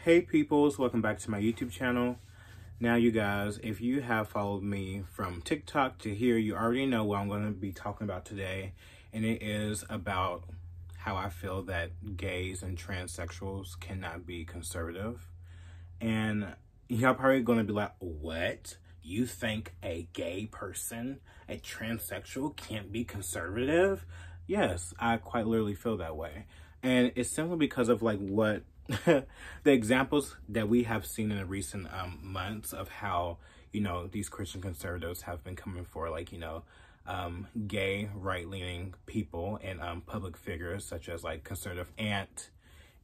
Hey peoples, welcome back to my YouTube channel. Now you guys, if you have followed me from TikTok to here, you already know what I'm going to be talking about today. And it is about how I feel that gays and transsexuals cannot be conservative. And y'all probably going to be like, what? You think a gay person, a transsexual, can't be conservative? Yes, I quite literally feel that way. And it's simply because of like what the examples that we have seen in the recent months of how, you know, these Christian conservatives have been coming for, like, you know, gay right-leaning people and public figures such as like conservative-ant.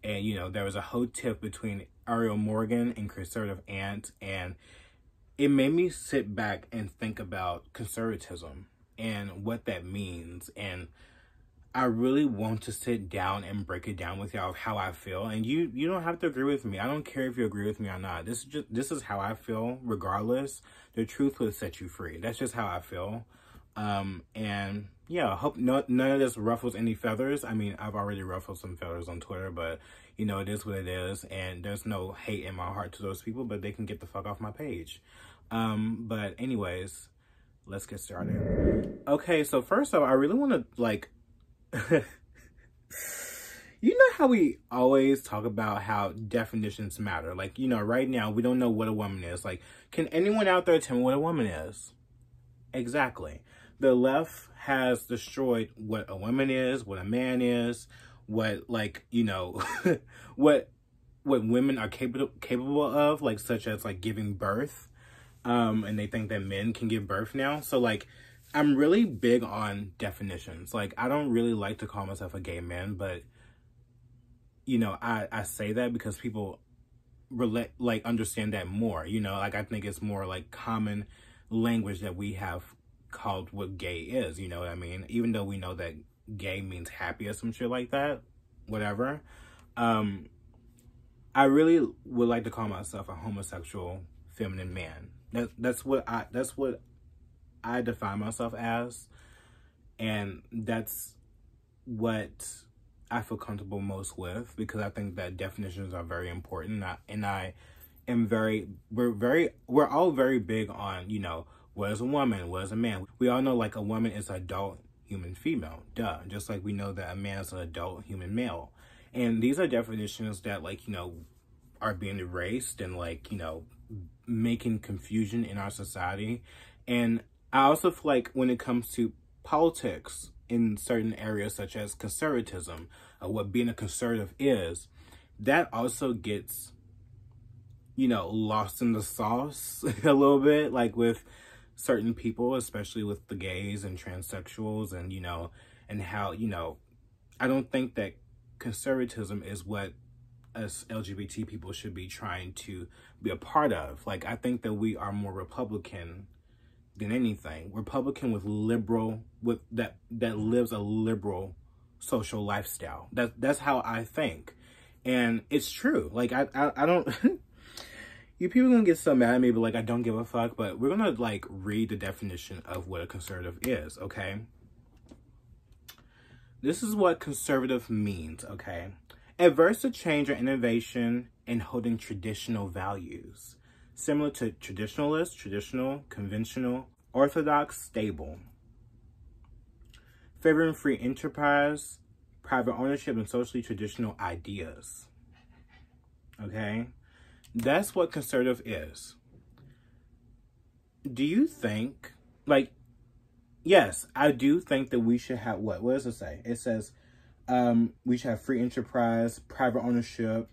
And, you know, there was a whole tiff between Ariel Morgan and conservative-ant, and it made me sit back and think about conservatism and what that means. And I really want to sit down and break it down with y'all of how I feel. And you don't have to agree with me. I don't care if you agree with me or not. This is how I feel regardless. The truth will set you free. That's just how I feel. And yeah, I hope none of this ruffles any feathers. I mean, I've already ruffled some feathers on Twitter, but you know, it is what it is. And there's no hate in my heart to those people, but they can get the fuck off my page. But anyways, let's get started. Okay, so first off, I really want to like, you know how we always talk about how definitions matter? Like, you know, right now we don't know what a woman is. Like, can anyone out there tell me what a woman is? Exactly. The left has destroyed what a woman is, what a man is, what, like, you know, what women are capable of, like, such as like giving birth. And they think that men can give birth now. So like, I'm really big on definitions. Like, I don't really like to call myself a gay man, but, you know, I say that because people like understand that more, you know, like I think it's more like common language that we have called what gay is, you know what I mean? Even though we know that gay means happy or some shit like that, whatever. I really would like to call myself a homosexual feminine man. That's what I define myself as, and that's what I feel comfortable most with, because I think that definitions are very important. We're all very big on, you know, what is a woman, what is a man. We all know like a woman is an adult human female, duh. Just like we know that a man is an adult human male. And these are definitions that, like, you know, are being erased and, like, you know, making confusion in our society. And I also feel like when it comes to politics in certain areas such as conservatism, or what being a conservative is, that also gets, you know, lost in the sauce a little bit, like with certain people, especially with the gays and transsexuals, and, you know, and how, you know, I don't think that conservatism is what us LGBT people should be trying to be a part of. Like, I think that we are more Republican than anything. Republican with liberal, with that lives a liberal social lifestyle. That's how I think. And it's true. Like, I don't you people are gonna get so mad at me, but like, I don't give a fuck. But we're gonna like read the definition of what a conservative is, okay? This is what conservative means, okay? Averse to change or innovation and holding traditional values. Similar to traditionalist, traditional, conventional, orthodox, stable. Favoring free enterprise, private ownership, and socially traditional ideas. Okay? That's what conservative is. Do you think, like, yes, I do think that we should have, what does it say? It says we should have free enterprise, private ownership.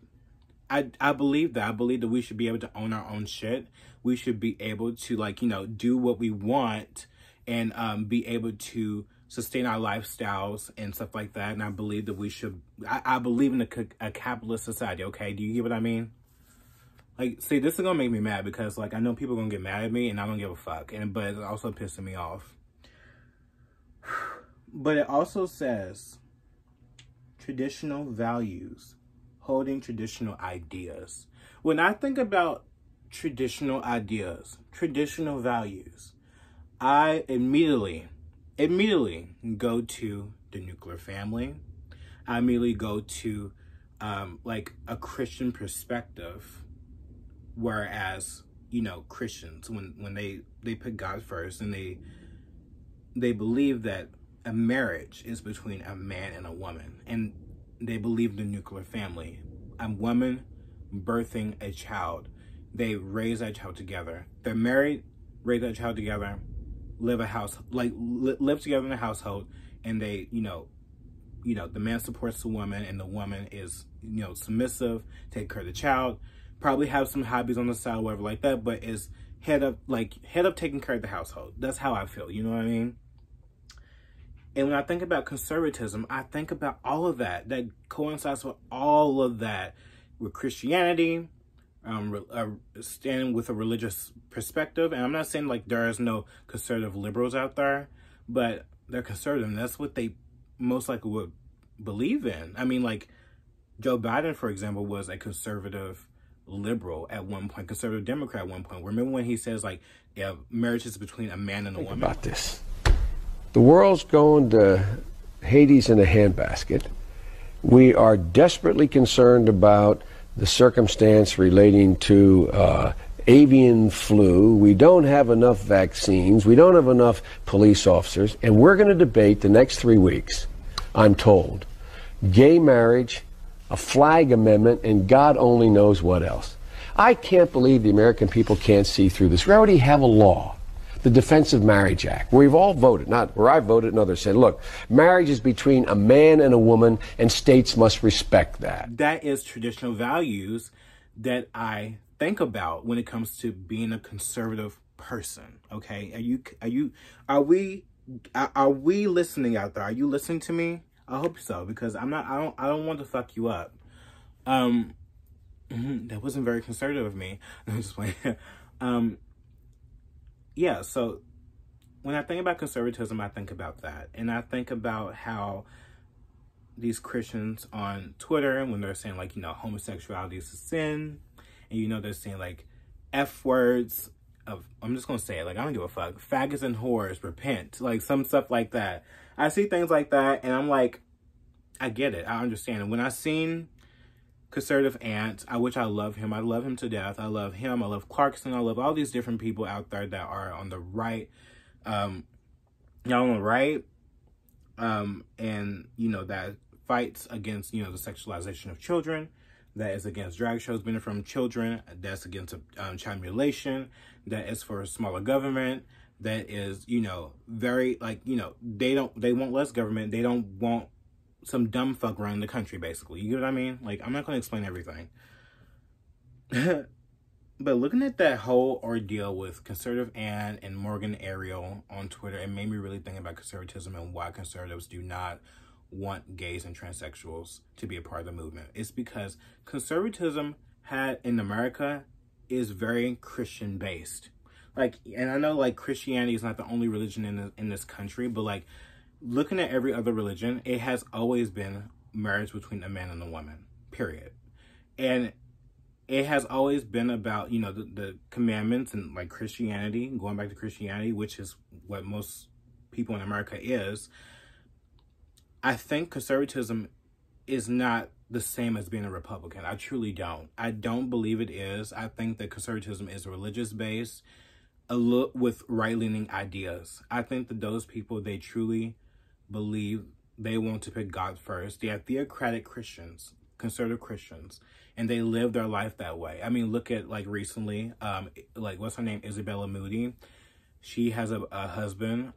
I believe that. I believe that we should be able to own our own shit. We should be able to, like, you know, do what we want and be able to sustain our lifestyles and stuff like that. And I believe that we should, I believe in a capitalist society, okay? Do you get what I mean? Like, see, this is gonna make me mad because, like, I know people are gonna get mad at me and I don't give a fuck. But it's also pissing me off. But it also says traditional values, holding traditional ideas. When I think about traditional ideas, traditional values, I immediately go to the nuclear family. I immediately go to like a Christian perspective, whereas, you know, Christians, when they put God first, and they believe that a marriage is between a man and a woman, and they believe the nuclear family, a woman birthing a child, they raise that child together, they're married, raise that child together, live together in a household, and they, you know, the man supports the woman, and the woman is, you know, submissive, take care of the child, probably have some hobbies on the side, whatever like that, but is head up taking care of the household. That's how I feel, you know what I mean? And when I think about conservatism, I think about all of that coincides with all of that, with Christianity, standing with a religious perspective. And I'm not saying like there is no conservative liberals out there, but they're conservative, and that's what they most likely would believe in. I mean, like Joe Biden, for example, was a conservative liberal at one point, conservative Democrat at one point. Remember when he says, like, yeah, marriage is between a man and a woman? About this. The world's going to Hades in a handbasket. We are desperately concerned about the circumstance relating to avian flu. We don't have enough vaccines. We don't have enough police officers. And we're going to debate the next 3 weeks, I'm told, gay marriage, a flag amendment, and God only knows what else. I can't believe the American people can't see through this. We already have a law, the Defense of Marriage Act, where we've all voted, not where I voted and others said, look, marriage is between a man and a woman, and states must respect that. That is traditional values that I think about when it comes to being a conservative person. Okay, are we listening out there? Are you listening to me? I hope so, because I don't want to fuck you up. That wasn't very conservative of me. I'm just playing. Yeah, so when I think about conservatism, I think about that. And I think about how these Christians on Twitter, when they're saying, like, you know, homosexuality is a sin, and, you know, they're saying, like, F words of, I'm just going to say it, like, I don't give a fuck, faggots and whores, repent, like, some stuff like that. I see things like that, and I'm like, I get it, I understand. And when I seen Conservative Ant, which I love him to death, I love him, I love Clarkson, I love all these different people out there that are on the right, and, you know, that fights against, you know, the sexualization of children, that is against drag shows being from children, that's against child mutilation, that is for smaller government, that is, you know, very, like, you know, they want less government, they don't want some dumb fuck running the country, basically. You get what I mean? Like, I'm not going to explain everything. But looking at that whole ordeal with Conservative Ann and Morgan Ariel on Twitter, it made me really think about conservatism and why conservatives do not want gays and transsexuals to be a part of the movement. It's because conservatism in America is very Christian based. Like, and I know, like, Christianity is not the only religion in this country, but, like, looking at every other religion, it has always been marriage between a man and a woman, period. And it has always been about, you know, the commandments, and, like, Christianity, going back to Christianity, which is what most people in America is. I think conservatism is not the same as being a Republican. I truly don't. I don't believe it is. I think that conservatism is religious based, with right-leaning ideas. I think that those people, they truly believe they want to put God first. They are theocratic Christians, conservative Christians, and they live their life that way. I mean, look at, like, recently, like, what's her name? Isabella Moody. She has a husband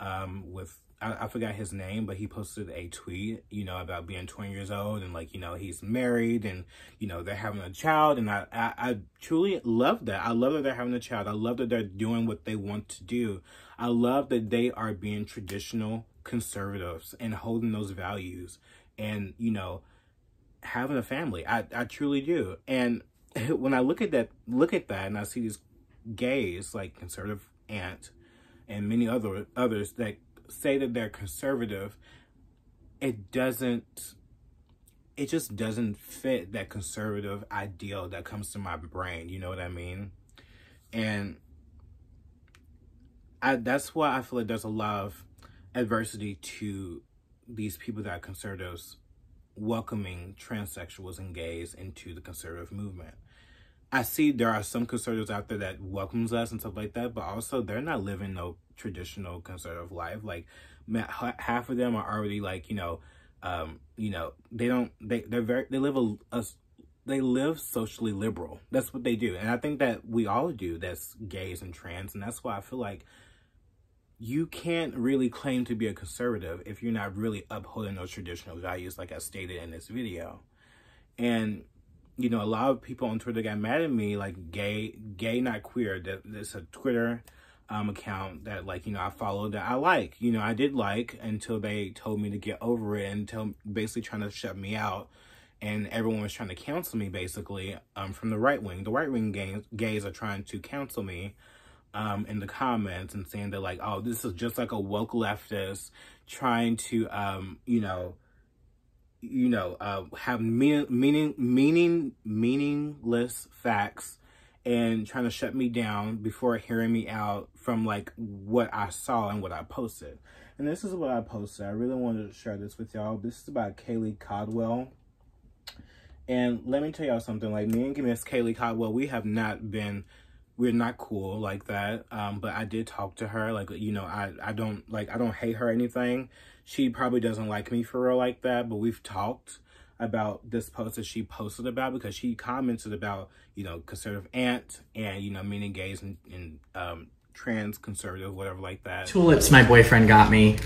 with, I forgot his name, but he posted a tweet, you know, about being 20 years old, and, like, you know, he's married, and, you know, they're having a child, and I truly love that. I love that they're having a child. I love that they're doing what they want to do. I love that they are being traditional conservatives and holding those values, and, you know, having a family. I truly do. And when I look at that, and I see these gays, like Conservative Ant and many others that say that they're conservative, it just doesn't fit that conservative ideal that comes to my brain, you know what I mean? And that's why I feel like there's a lot of adversity to these people that are conservatives welcoming transsexuals and gays into the conservative movement. I see there are some conservatives out there that welcomes us and stuff like that, but also they're not living no traditional conservative life. Like half of them are already like, they live socially liberal. That's what they do. And I think that we all do, that's gays and trans. And that's why I feel like you can't really claim to be a conservative if you're not really upholding those traditional values, like I stated in this video. And a lot of people on Twitter got mad at me, like gay not queer. There's a Twitter account that I followed that I like. I did like until they told me to get over it, and basically trying to shut me out. And everyone was trying to cancel me, basically, from the right wing. The right wing gays are trying to cancel me in the comments and saying that, like, oh, this is just like a woke leftist trying to, have meaningless facts and trying to shut me down before hearing me out from like what I saw and what I posted. And this is what I posted. I really wanted to share this with y'all. This is about Kaylee Caldwell. And let me tell y'all something, like me and Miss Kaylee Caldwell, we're not cool like that. But I did talk to her, like, I don't hate her or anything. She probably doesn't like me for real like that, but we've talked about this post that she posted about, because she commented about, conservative-ant and, meaning gays and trans conservative, whatever like that. Tulips my boyfriend got me.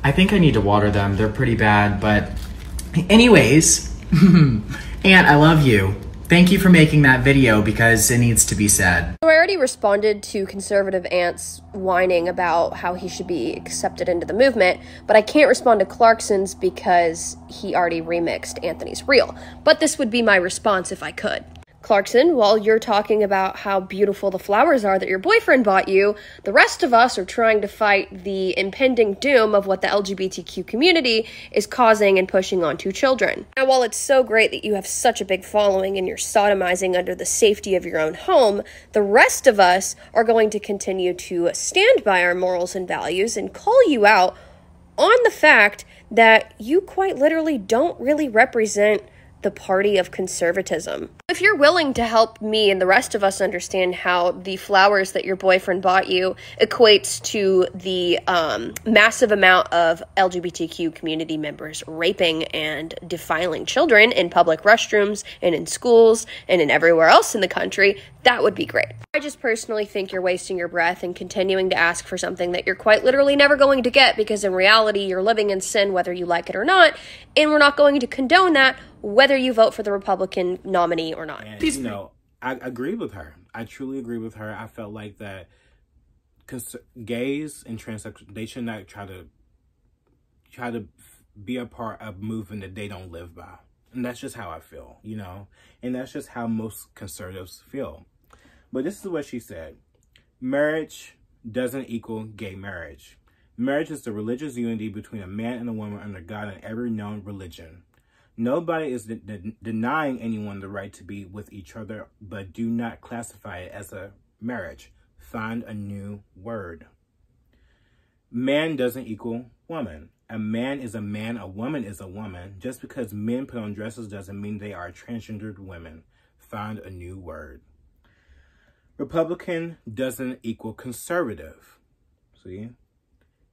I think I need to water them. They're pretty bad, but anyways, Aunt, I love you. Thank you for making that video, because it needs to be said. So I already responded to conservative Ant's whining about how he should be accepted into the movement, but I can't respond to Clarkson's because he already remixed Anthony's Reel. But this would be my response if I could. Clarkson, while you're talking about how beautiful the flowers are that your boyfriend bought you, the rest of us are trying to fight the impending doom of what the LGBTQ community is causing and pushing onto children. Now, while it's so great that you have such a big following and you're sodomizing under the safety of your own home, the rest of us are going to continue to stand by our morals and values and call you out on the fact that you quite literally don't really represent the party of conservatism. If you're willing to help me and the rest of us understand how the flowers that your boyfriend bought you equates to the massive amount of LGBTQ community members raping and defiling children in public restrooms and in schools and in everywhere else in the country, that would be great. I just personally think you're wasting your breath and continuing to ask for something that you're quite literally never going to get, because in reality, you're living in sin whether you like it or not, and we're not going to condone that whether you vote for the Republican nominee or not. And, I agree with her. I truly agree with her. I felt like that gays and transsexuals, they should not try to be a part of a movement that they don't live by. And that's just how I feel, and that's just how most conservatives feel. But this is what she said. Marriage doesn't equal gay marriage. Marriage is the religious unity between a man and a woman under God and every known religion. Nobody is denying anyone the right to be with each other, but do not classify it as a marriage. Find a new word. Man doesn't equal woman. A man is a man, a woman is a woman. Just because men put on dresses doesn't mean they are transgendered women. Find a new word. Republican doesn't equal conservative. See?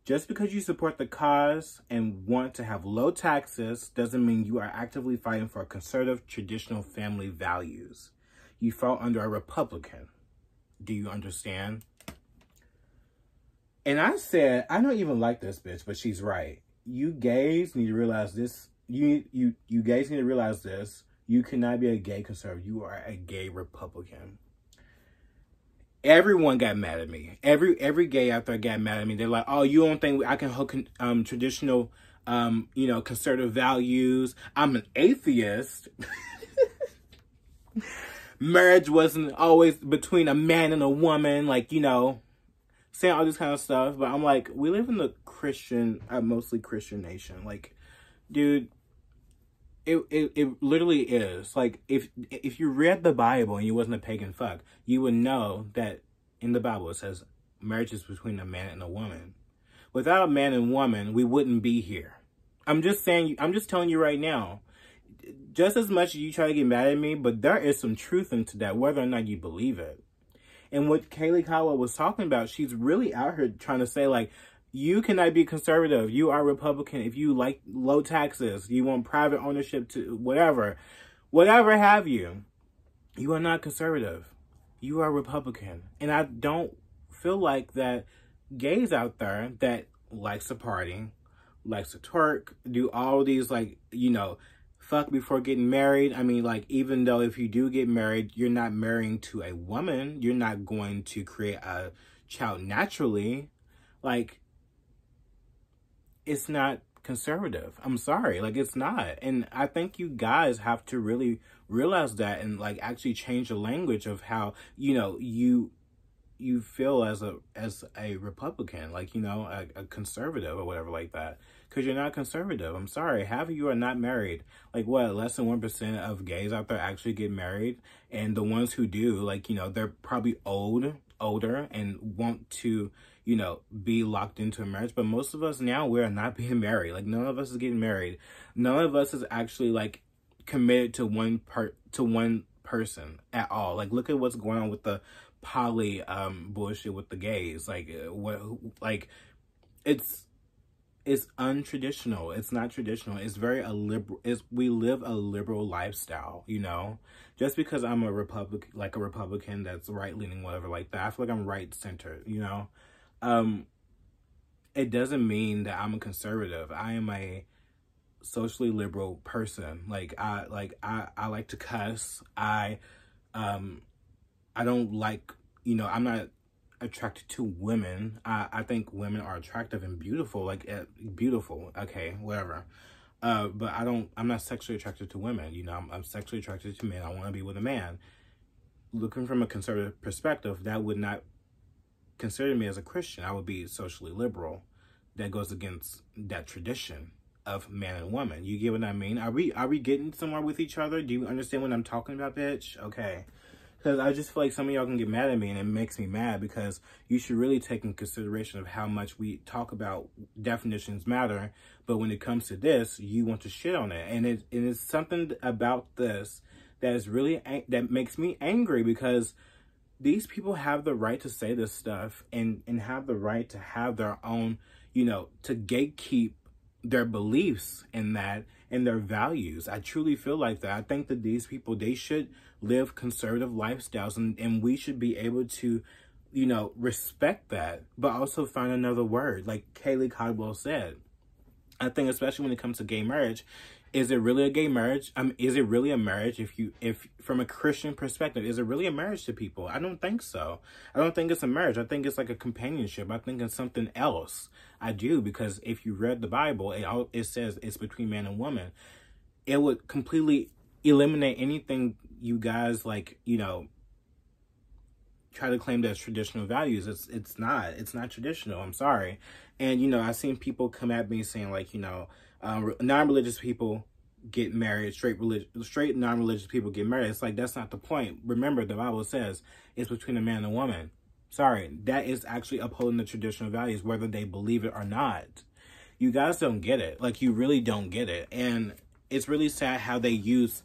Just because you support the cause and want to have low taxes doesn't mean you are actively fighting for conservative traditional family values. You fall under a Republican. Do you understand? And I said, I don't even like this bitch, but she's right. You gays need to realize this. You gays need to realize this. You cannot be a gay conservative. You are a gay Republican. Everyone got mad at me. Every gay out there got mad at me. They're like, oh, you don't think I can hold traditional, conservative values? I'm an atheist. Marriage wasn't always between a man and a woman, saying all this kind of stuff. But I'm like, we live in a mostly Christian nation. Like, dude, it literally is. Like, if you read the Bible and you wasn't a pagan fuck, you would know that in the Bible it says marriage is between a man and a woman. Without a man and woman, we wouldn't be here. I'm just telling you right now. just as much as you try to get mad at me, but there is some truth into that, whether or not you believe it. And what Kaylee Caldwell was talking about, she's really out here trying to say, like, you cannot be conservative. You are Republican. If you like low taxes, you want private ownership to whatever have you, you are not conservative. You are Republican. And I don't feel like that gays out there that likes to party, likes to twerk, do all these, like, you know, fuck before getting married. I mean, like, even though if you do get married, you're not marrying to a woman. You're not going to create a child naturally. Like, it's not conservative. I'm sorry. Like, it's not. And I think you guys have to really realize that and, like, actually change the language of how, you know, you feel as a Republican, like, you know, a conservative or whatever like that. Because you're not conservative. I'm sorry. Half of you are not married. Like, what, less than 1% of gays out there actually get married? And the ones who do, like, you know, they're probably older and want to, you know, be locked into a marriage. But most of us now, we're not being married. Like, none of us is getting married. None of us is actually, like, committed to one person at all. Like, look at what's going on with the poly bullshit with the gays. Like, it's untraditional. It's not traditional. It's very we live a liberal lifestyle, you know. Just because I'm a Republican that's right-leaning, whatever like that, I feel like I'm right-centered, you know. It doesn't mean that I'm a conservative. I am a socially liberal person. I like to cuss. I don't like, you know, I'm not attracted to women. I think women are attractive and beautiful, like, beautiful, okay, whatever. But I'm not sexually attracted to women, you know. I'm sexually attracted to men. I want to be with a man. Looking from a conservative perspective, that would not consider me as a Christian. I would be socially liberal. That goes against that tradition of man and woman. You get what I mean? Are we getting somewhere with each other? Do you understand what I'm talking about, bitch? Okay. Because I just feel like some of y'all can get mad at me, and it makes me mad, because you should really take in consideration of how much we talk about definitions matter, but when it comes to this, you want to shit on it. And it's something about this that is really, that makes me angry, because these people have the right to say this stuff and have the right to have their own, you know, to gatekeep their beliefs in that and their values. I truly feel like that. I think that these people, they should live conservative lifestyles, and we should be able to, you know, respect that, but also find another word. Like Kaylee Caldwell said, I think especially when it comes to gay marriage, is it really a gay marriage? Is it really a marriage? If from a Christian perspective, is it really a marriage to people? I don't think so. I don't think it's a marriage. I think it's like a companionship. I think it's something else. I do, because if you read the Bible, it says it's between man and woman. It would completely eliminate anything you guys, like, you know, try to claim that it's traditional values. It's not traditional. I'm sorry. And, you know, I've seen people come at me saying, like, you know, non-religious people get married, straight non-religious people get married. It's like, that's not the point. Remember, the Bible says it's between a man and a woman. Sorry, that is actually upholding the traditional values, whether they believe it or not. You guys don't get it. Like, you really don't get it. And it's really sad how they use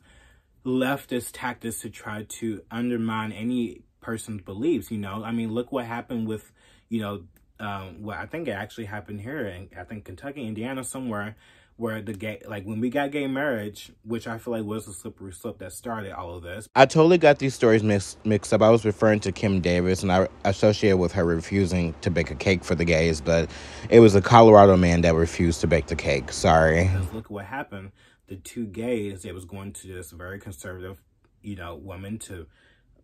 leftist tactics to try to undermine any person's beliefs, you know. I mean, look what happened with, you know, well, I think it actually happened here in, I think, Kentucky, Indiana, somewhere, where the gay, like, when we got gay marriage, which I feel like was a slippery slope that started all of this. I totally got these stories mixed up. I was referring to Kim Davis, and I associated with her refusing to bake a cake for the gays, but it was a Colorado man that refused to bake the cake. Sorry. Because look what happened. The two gays, they was going to this very conservative, you know, woman to,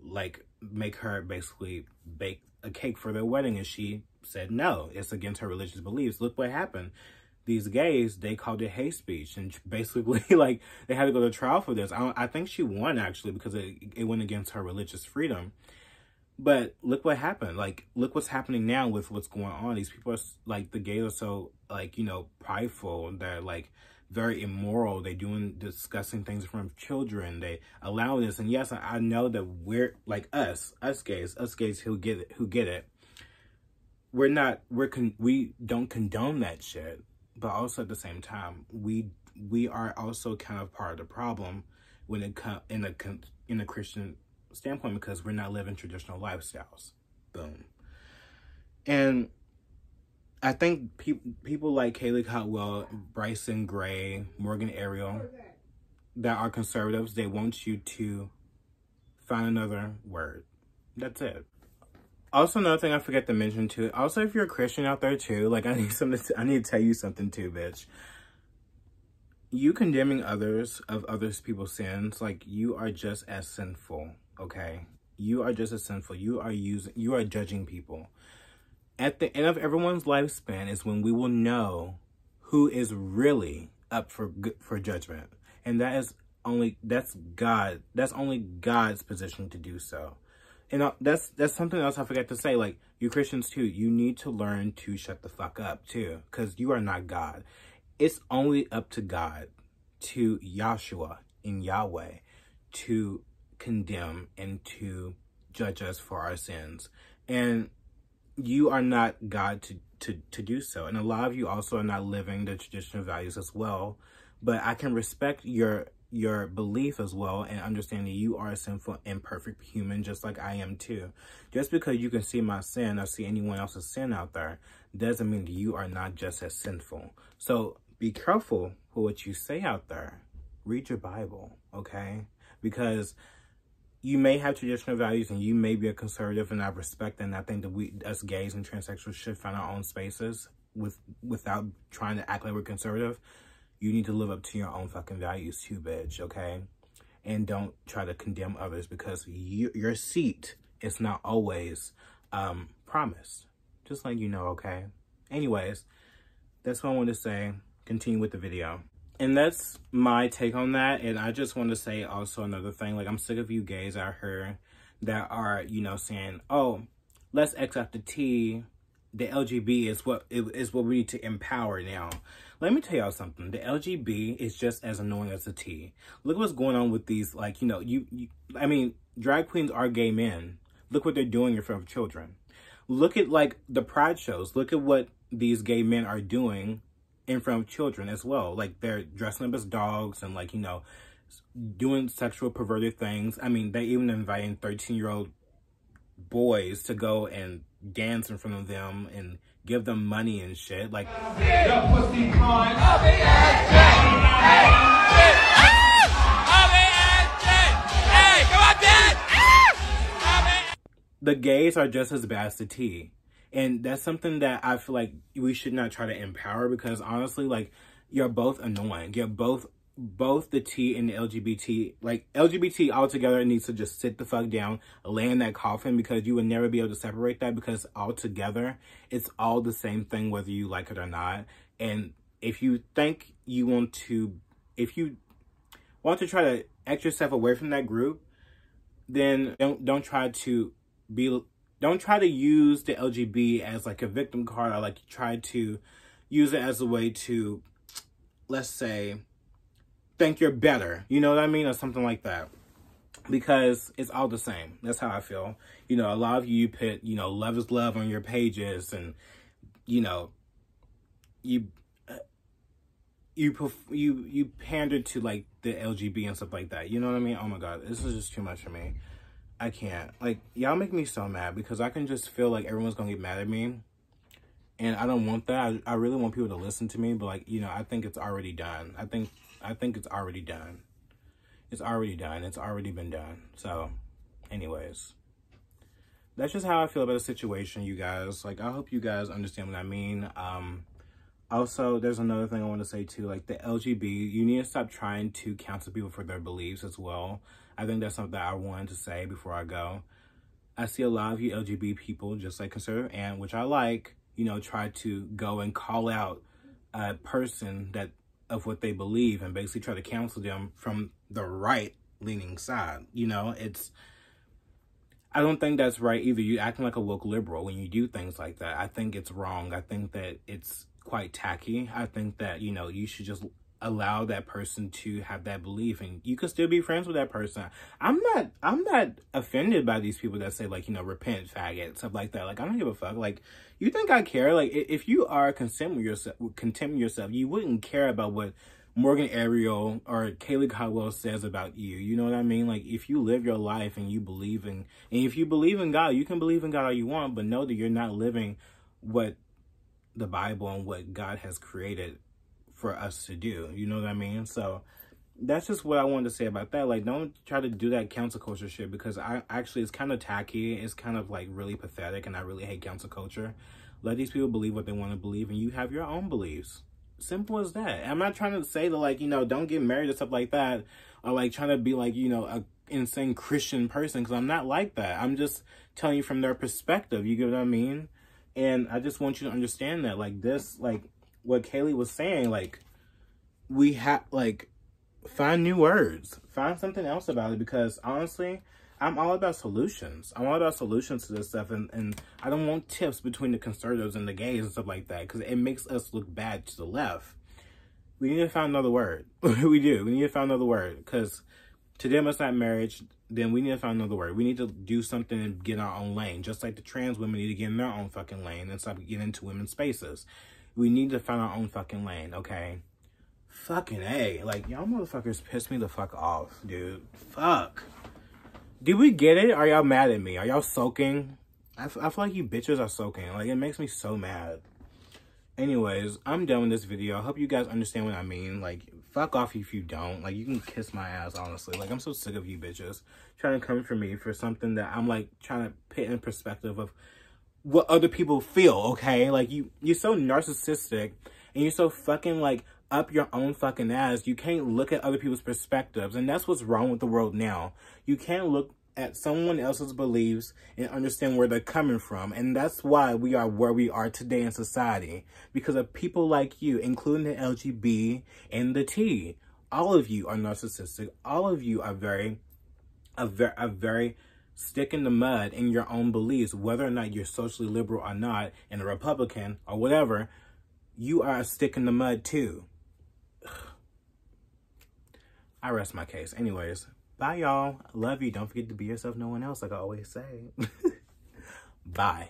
like, make her basically bake a cake for their wedding, and she said no, it's against her religious beliefs. Look what happened. These gays, they called it hate speech, and basically, like, they had to go to trial for this. I think she won, actually, because it went against her religious freedom. But look what happened. Like, look what's happening now with what's going on. These people are, like, the gays are so, like, you know, prideful. They're, like, very immoral. They doing disgusting things from children. They allow this. And yes, I know that we're, like, us gays who get it. We don't condone that shit. But also at the same time, we we are also kind of part of the problem when it comes in a Christian standpoint, because we're not living traditional lifestyles. Boom. And I think people like Kaylee Cotwell, Bryson Gray, Morgan Ariel, that are conservatives, they want you to find another word. That's it. Also, another thing I forget to mention too, also if you're a Christian out there too, like I need to tell you something too, bitch. You condemning others of others people's sins, like you are just as sinful, okay? You are just as sinful. You are judging people. At the end of everyone's lifespan is when we will know who is really up for judgment. And that's only God's position to do so. And that's something else I forgot to say. Like, you Christians too, you need to learn to shut the fuck up too, because you are not God. It's only up to God, to Yahshua and Yahweh, to condemn and to judge us for our sins. And you are not God to do so. And a lot of you also are not living the traditional values as well. But I can respect your belief as well, and understand that you are a sinful, imperfect human just like I am too. Just because you can see my sin or see anyone else's sin out there doesn't mean that you are not just as sinful. So be careful for what you say out there. Read your Bible, okay? Because you may have traditional values and you may be a conservative, and I respect that, and I think that us gays and transsexuals should find our own spaces without trying to act like we're conservative. You need to live up to your own fucking values too, bitch, okay? And don't try to condemn others, because your seat is not always promised. Just like you know, okay? Anyways, that's what I wanted to say. Continue with the video. And that's my take on that. And I just want to say also another thing. Like, I'm sick of you gays out here that are, you know, saying, oh, let's X out the T. The LGB is what we need to empower now. Let me tell y'all something. The LGB is just as annoying as the T. Look what's going on with these, like, you know, I mean, drag queens are gay men. Look what they're doing in front of children. Look at, like, the pride shows. Look at what these gay men are doing in front of children as well. Like, they're dressing up as dogs and, like, you know, doing sexual perverted things. I mean, they even inviting 13-year-old boys to go and dance in front of them and give them money and shit. Like, the gays are just as bad as the T. And that's something that I feel like we should not try to empower, because honestly, like, you're both annoying. You're both the T and the LGBT. Like, LGBT altogether needs to just sit the fuck down, lay in that coffin, because you would never be able to separate that, because altogether, it's all the same thing, whether you like it or not. And if you think you want to, if you want to try to X yourself away from that group, then don't try to use the LGB as like a victim card, or like try to use it as a way to, let's say, think you're better, you know what I mean, or something like that, because it's all the same. That's how I feel. You know, a lot of you put, you know, love is love on your pages, and you know, you pander to like the LGB and stuff like that. You know what I mean? Oh my god, this is just too much for me. I can't. Like, y'all make me so mad, because I can just feel like everyone's gonna get mad at me. And I don't want that. I really want people to listen to me, but like, you know, I think it's already done. I think it's already done. It's already done. It's already been done. So, anyways. That's just how I feel about the situation, you guys. Like, I hope you guys understand what I mean. Also, there's another thing I want to say too, like the LGB, you need to stop trying to counsel people for their beliefs as well. I think that's something I wanted to say before I go. I see a lot of you LGB people, just like conservative, which I like, you know, try to go and call out a person of what they believe, and basically try to counsel them from the right-leaning side. You know, I don't think that's right either. You acting like a woke liberal when you do things like that. I think it's wrong. I think that it's quite tacky. I think that, you know, you should just allow that person to have that belief, and you could still be friends with that person. I'm not offended by these people that say, like, you know, repent, faggot, stuff like that. Like, I don't give a fuck. Like, you think I care? Like, if you are content with yourself, you wouldn't care about what Morgan Ariel or Kaylee Caldwell says about you. You know what I mean? Like, if you live your life and you believe in, and if you believe in God, you can believe in God all you want, but know that you're not living what the Bible and what God has created for us to do. You know what I mean? So that's just what I wanted to say about that. Like, don't try to do that cancel culture shit, because it's kind of tacky. It's kind of like really pathetic, and I really hate cancel culture. Let these people believe what they want to believe, and you have your own beliefs. Simple as that. I'm not trying to say that, like, you know, don't get married or stuff like that, or like trying to be like, you know, a insane Christian person, because I'm not like that. I'm just telling you from their perspective. You get what I mean? And I just want you to understand that, like, this, like what Kaylee was saying, like, we have, like, find new words, find something else about it, because honestly, I'm all about solutions. I'm all about solutions to this stuff, and I don't want tips between the conservatives and the gays and stuff like that, because it makes us look bad to the left. We need to find another word. We do. We need to find another word, because to them it's not marriage. Then we need to find another word. We need to do something and get our own lane, just like the trans women need to get in their own fucking lane and stop getting into women's spaces. We need to find our own fucking lane, okay? Fucking A. Like, y'all motherfuckers piss me the fuck off, dude. Fuck. Did we get it? Are y'all mad at me? Are y'all soaking? I feel like you bitches are soaking. Like, it makes me so mad. Anyways, I'm done with this video. I hope you guys understand what I mean. Like, fuck off if you don't. Like, you can kiss my ass, honestly. Like, I'm so sick of you bitches trying to come for me for something that I'm, like, trying to put in perspective of what other people feel, okay? Like, you're so narcissistic, and you're so fucking, like, up your own fucking ass. You can't look at other people's perspectives, and that's what's wrong with the world now. You can't look at someone else's beliefs and understand where they're coming from, and that's why we are where we are today in society, because of people like you, including the LGBT and the T. All of you are narcissistic. All of you are very stick in the mud in your own beliefs, whether or not you're socially liberal or not, and a Republican or whatever. You are a stick in the mud too. I rest my case. Anyways, bye y'all. Love you. Don't forget to be yourself, no one else, like I always say. Bye.